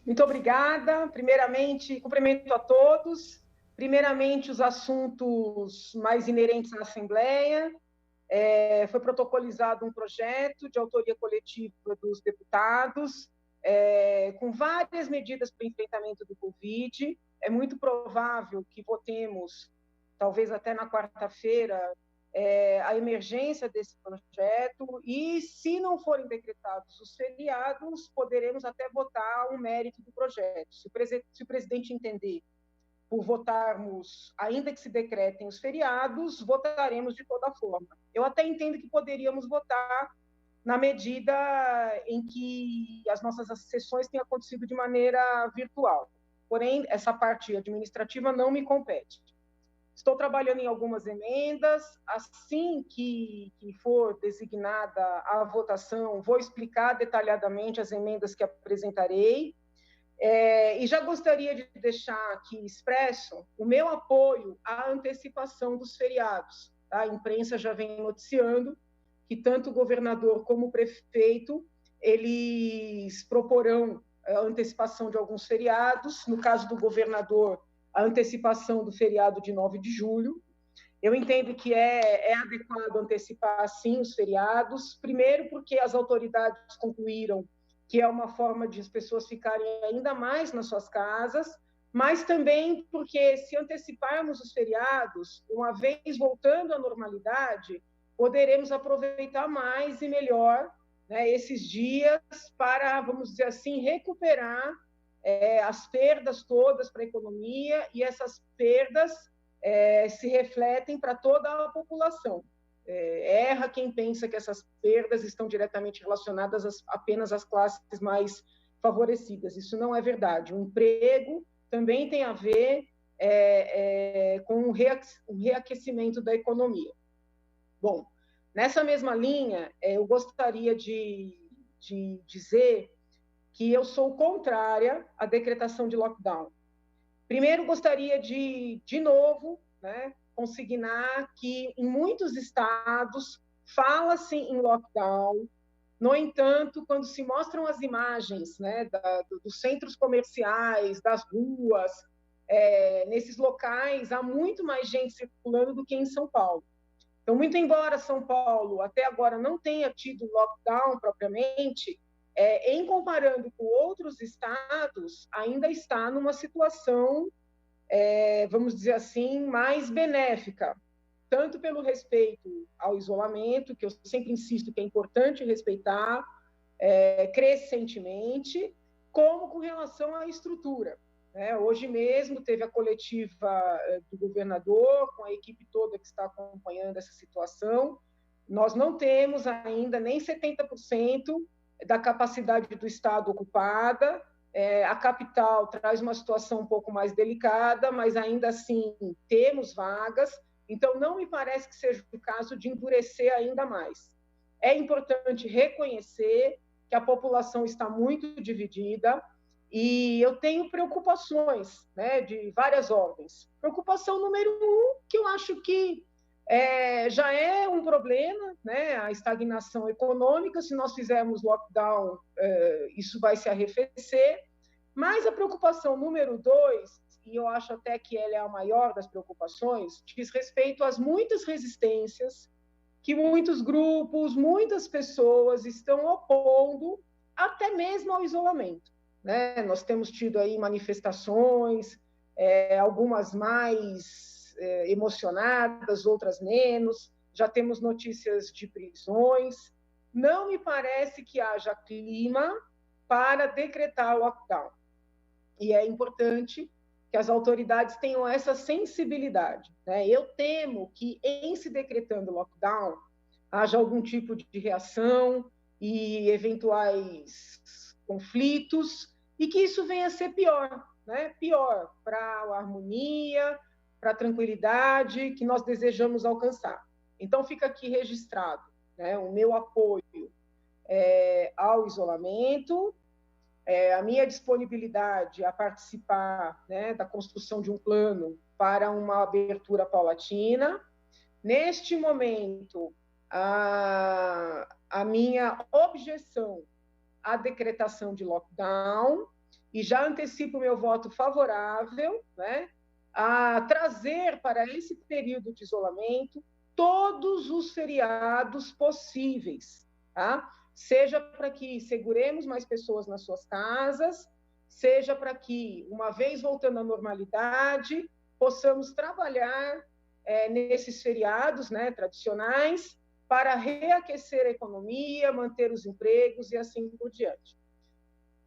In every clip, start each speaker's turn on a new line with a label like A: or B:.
A: Muito obrigada. Primeiramente, cumprimento a todos. Primeiramente, os assuntos mais inerentes à Assembleia. Foi protocolizado um projeto de autoria coletiva dos deputados, com várias medidas para o enfrentamento do Covid. É muito provável que votemos, talvez até na quarta-feira, a emergência desse projeto, e se não forem decretados os feriados, poderemos até votar o mérito do projeto. Se o presidente entender por votarmos, ainda que se decretem os feriados, votaremos de toda forma. Eu até entendo que poderíamos votar na medida em que as nossas sessões têm acontecido de maneira virtual. Porém, essa parte administrativa não me compete. Estou trabalhando em algumas emendas. Assim que for designada a votação, vou explicar detalhadamente as emendas que apresentarei. E já gostaria de deixar aqui expresso o meu apoio à antecipação dos feriados. A imprensa já vem noticiando que tanto o governador como o prefeito, eles proporão a antecipação de alguns feriados. No caso do governador, a antecipação do feriado de 9 de julho. Eu entendo que é adequado antecipar, sim, os feriados, primeiro porque as autoridades concluíram que é uma forma de as pessoas ficarem ainda mais nas suas casas, mas também porque, se anteciparmos os feriados, uma vez voltando à normalidade, poderemos aproveitar mais e melhor, né, esses dias para, vamos dizer assim, recuperar as perdas todas para a economia, e essas perdas se refletem para toda a população. Erra quem pensa que essas perdas estão diretamente relacionadas apenas às classes mais favorecidas. Isso não é verdade. O emprego também tem a ver com o reaquecimento da economia. Bom, nessa mesma linha, eu gostaria de dizer que eu sou contrária à decretação de lockdown. Primeiro, gostaria de novo, né, consignar que em muitos estados fala-se em lockdown. No entanto, quando se mostram as imagens, né, dos centros comerciais, das ruas, nesses locais há muito mais gente circulando do que em São Paulo. Então, muito embora São Paulo até agora não tenha tido lockdown propriamente, em comparando com outros estados, ainda está numa situação, vamos dizer assim, mais benéfica, tanto pelo respeito ao isolamento, que eu sempre insisto que é importante respeitar crescentemente, como com relação à estrutura. Hoje mesmo teve a coletiva do governador, com a equipe toda que está acompanhando essa situação. Nós não temos ainda nem 70% da capacidade do Estado ocupada. A capital traz uma situação um pouco mais delicada, mas ainda assim temos vagas. Então, não me parece que seja o caso de endurecer ainda mais. É importante reconhecer que a população está muito dividida, e eu tenho preocupações, né, de várias ordens. Preocupação número 1, que eu acho que já é um problema, né, a estagnação econômica. Se nós fizermos lockdown, isso vai se arrefecer. Mas a preocupação número 2, e eu acho até que ela é a maior das preocupações, diz respeito às muitas resistências que muitos grupos, muitas pessoas estão opondo até mesmo ao isolamento. Né? Nós temos tido aí manifestações, algumas mais emocionadas, outras menos. Já temos notícias de prisões. Não me parece que haja clima para decretar lockdown. E é importante que as autoridades tenham essa sensibilidade. Né? Eu temo que, em se decretando lockdown, haja algum tipo de reação e eventuais conflitos, e que isso venha a ser pior, né? Pior para a harmonia, para a tranquilidade que nós desejamos alcançar. Então, fica aqui registrado, né, o meu apoio ao isolamento, a minha disponibilidade a participar, né, da construção de um plano para uma abertura paulatina. Neste momento, a minha objeção à decretação de lockdown, e já antecipo o meu voto favorável, né, a trazer para esse período de isolamento todos os feriados possíveis, tá? Seja para que seguremos mais pessoas nas suas casas, seja para que, uma vez voltando à normalidade, possamos trabalhar nesses feriados, né, tradicionais, para reaquecer a economia, manter os empregos e assim por diante.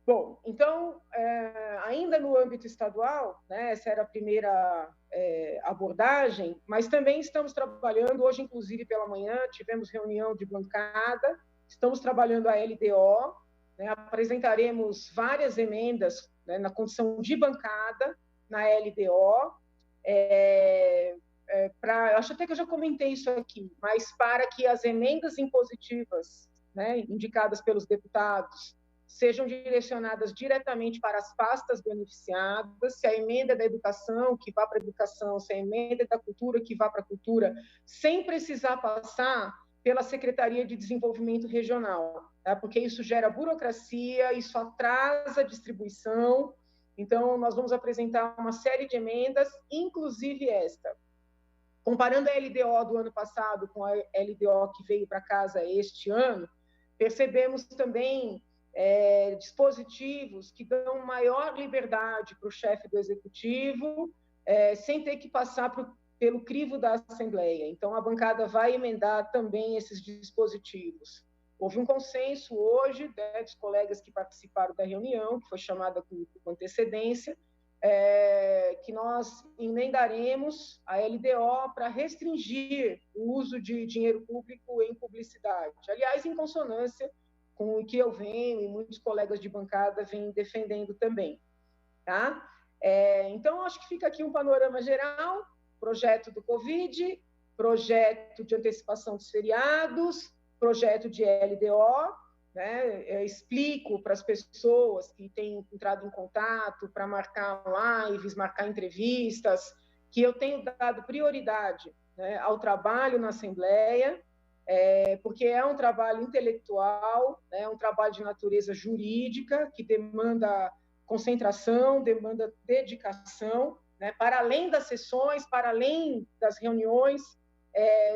A: Bom, então, ainda no âmbito estadual, né, essa era a primeira abordagem, mas também estamos trabalhando, hoje, inclusive, pela manhã, tivemos reunião de bancada, estamos trabalhando a LDO, né, apresentaremos várias emendas, né, na condição de bancada, na LDO, acho até que eu já comentei isso aqui, mas para que as emendas impositivas, né, indicadas pelos deputados, sejam direcionadas diretamente para as pastas beneficiadas, se a emenda da educação, que vá para a educação, se a emenda da cultura, que vá para a cultura, sem precisar passar pela Secretaria de Desenvolvimento Regional, tá? Porque isso gera burocracia, isso atrasa a distribuição. Então, nós vamos apresentar uma série de emendas, inclusive esta. Comparando a LDO do ano passado com a LDO que veio para casa este ano, percebemos também dispositivos que dão maior liberdade para o chefe do executivo, sem ter que passar pelo crivo da Assembleia. Então, a bancada vai emendar também esses dispositivos. Houve um consenso hoje, né, dos colegas que participaram da reunião, que foi chamada com antecedência, que nós emendaremos a LDO para restringir o uso de dinheiro público em publicidade. Aliás, em consonância com o que eu venho e muitos colegas de bancada vêm defendendo também. Tá? Então, acho que fica aqui um panorama geral, projeto do Covid, projeto de antecipação dos feriados, projeto de LDO, né? Explico para as pessoas que têm entrado em contato para marcar lives, marcar entrevistas, que eu tenho dado prioridade, né, ao trabalho na Assembleia, porque é um trabalho intelectual, é um trabalho de natureza jurídica, que demanda concentração, demanda dedicação, né? Para além das sessões, para além das reuniões,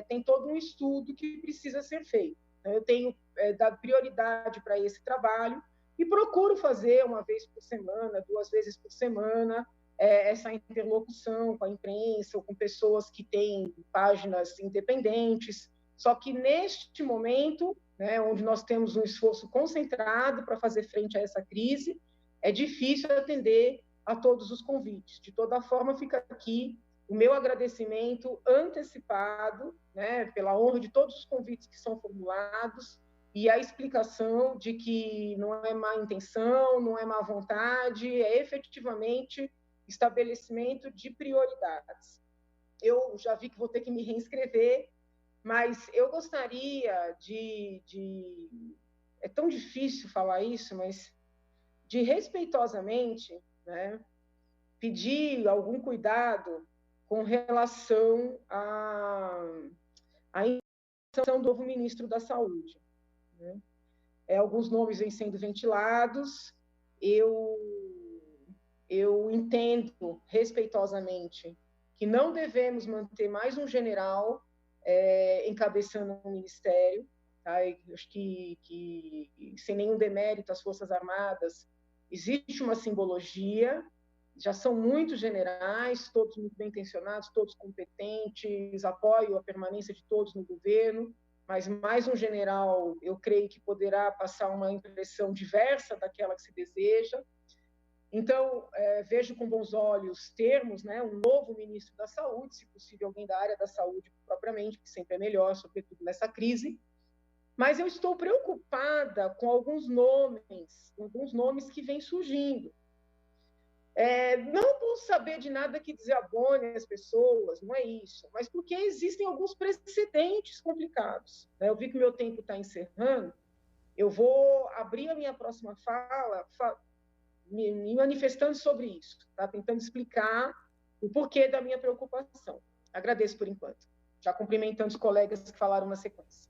A: tem todo um estudo que precisa ser feito. Eu tenho dado prioridade para esse trabalho e procuro fazer uma vez por semana, 2 vezes por semana, essa interlocução com a imprensa ou com pessoas que têm páginas independentes. Só que neste momento, né, onde nós temos um esforço concentrado para fazer frente a essa crise, é difícil atender a todos os convites. De toda forma, fica aqui o meu agradecimento antecipado, né, pela honra de todos os convites que são formulados e a explicação de que não é má intenção, não é má vontade, é efetivamente estabelecimento de prioridades. Eu já vi que vou ter que me reinscrever, mas eu gostaria é tão difícil falar isso, mas de respeitosamente, né, pedir algum cuidado com relação à indicação do novo ministro da Saúde, né? Alguns nomes vêm sendo ventilados, eu entendo respeitosamente que não devemos manter mais um general encabeçando um ministério, tá? Eu acho que sem nenhum demérito às Forças Armadas, existe uma simbologia, já são muitos generais, todos muito bem intencionados, todos competentes, apoio a permanência de todos no governo, mas mais um general, eu creio que poderá passar uma impressão diversa daquela que se deseja. Então, vejo com bons olhos termos, né, um novo ministro da Saúde, se possível alguém da área da saúde propriamente, que sempre é melhor, sobretudo nessa crise. Mas eu estou preocupada com alguns nomes que vêm surgindo. Não por saber de nada que desabone as pessoas, não é isso, mas porque existem alguns precedentes complicados. Eu vi que o meu tempo está encerrando, eu vou abrir a minha próxima fala me manifestando sobre isso, tá? Tentando explicar o porquê da minha preocupação. Agradeço por enquanto, já cumprimentando os colegas que falaram na sequência.